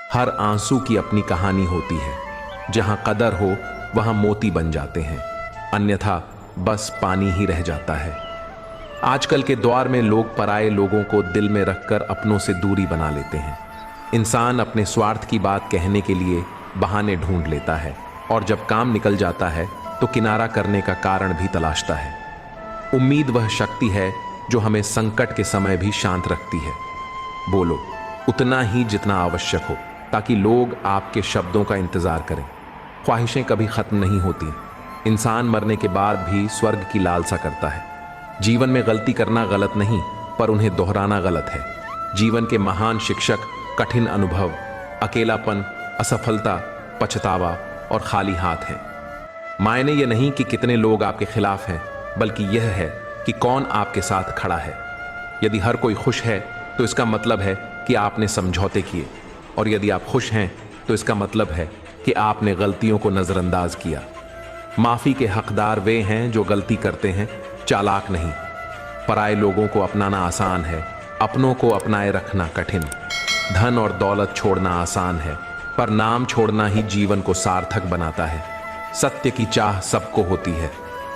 हर आंसू की अपनी कहानी होती है। जहां कदर हो वहां मोती बन जाते हैं, अन्यथा बस पानी ही रह जाता है। आजकल के दौर में लोग पराये लोगों को दिल में रखकर अपनों से दूरी बना लेते हैं। इंसान अपने स्वार्थ की बात कहने के लिए बहाने ढूंढ लेता है और जब काम निकल जाता है तो किनारा करने का कारण भी तलाशता है। उम्मीद वह शक्ति है जो हमें संकट के समय भी शांत रखती है। बोलो उतना ही जितना आवश्यक हो, ताकि लोग आपके शब्दों का इंतजार करें। ख्वाहिशें कभी खत्म नहीं होती। इंसान मरने के बाद भी स्वर्ग की लालसा करता है। जीवन में गलती करना गलत नहीं, पर उन्हें दोहराना गलत है। जीवन के महान शिक्षक कठिन अनुभव, अकेलापन, असफलता, पछतावा और खाली हाथ हैं। मायने यह नहीं कि कितने लोग आपके खिलाफ हैं, बल्कि यह है कि कौन आपके साथ खड़ा है। यदि हर कोई खुश है तो इसका मतलब है कि आपने समझौते किए, और यदि आप खुश हैं तो इसका मतलब है कि आपने गलतियों को नजरअंदाज किया। माफी के हकदार वे हैं जो गलती करते हैं, चालाक नहीं। पराये लोगों को अपनाना आसान है, अपनों को अपनाए रखना कठिन। धन और दौलत छोड़ना आसान है, पर नाम छोड़ना ही जीवन को सार्थक बनाता है। सत्य की चाह सबको होती है,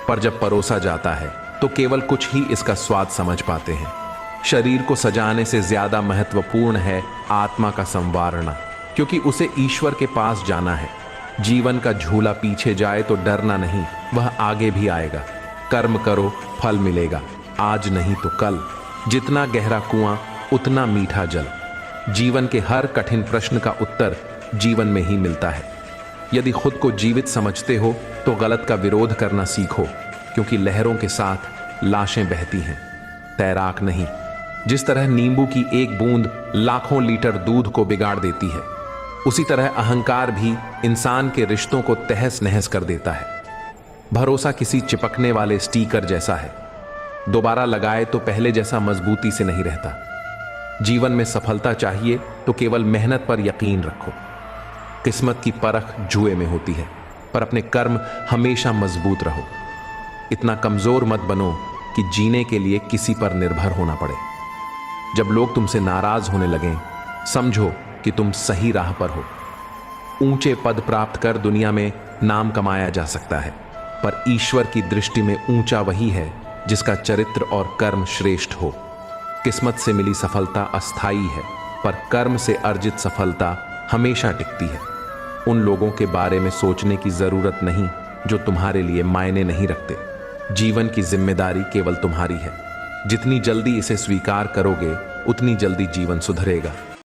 पर जब परोसा जाता है तो केवल कुछ ही इसका स्वाद समझ पाते हैं। शरीर को सजाने से ज्यादा महत्वपूर्ण है आत्मा का संवारना, क्योंकि उसे ईश्वर के पास जाना है। जीवन का झूला पीछे जाए तो डरना नहीं, वह आगे भी आएगा। कर्म करो, फल मिलेगा, आज नहीं तो कल। जितना गहरा कुआं उतना मीठा जल। जीवन के हर कठिन प्रश्न का उत्तर जीवन में ही मिलता है। यदि खुद को जीवित समझते हो तो गलत का विरोध करना सीखो, क्योंकि लहरों के साथ लाशें बहती हैं, तैराक नहीं। जिस तरह नींबू की एक बूंद लाखों लीटर दूध को बिगाड़ देती है, उसी तरह अहंकार भी इंसान के रिश्तों को तहस नहस कर देता है। भरोसा किसी चिपकने वाले स्टिकर जैसा है, दोबारा लगाए तो पहले जैसा मजबूती से नहीं रहता। जीवन में सफलता चाहिए तो केवल मेहनत पर यकीन रखो। किस्मत की परख जुए में होती है, पर अपने कर्म हमेशा मजबूत रहो। इतना कमजोर मत बनो कि जीने के लिए किसी पर निर्भर होना पड़े। जब लोग तुमसे नाराज होने लगें, समझो कि तुम सही राह पर हो। ऊंचे पद प्राप्त कर दुनिया में नाम कमाया जा सकता है, पर ईश्वर की दृष्टि में ऊंचा वही है जिसका चरित्र और कर्म श्रेष्ठ हो। किस्मत से मिली सफलता अस्थायी है, पर कर्म से अर्जित सफलता हमेशा टिकती है। उन लोगों के बारे में सोचने की जरूरत नहीं जो तुम्हारे लिए मायने नहीं रखते। जीवन की जिम्मेदारी केवल तुम्हारी है। जितनी जल्दी इसे स्वीकार करोगे, उतनी जल्दी जीवन सुधरेगा।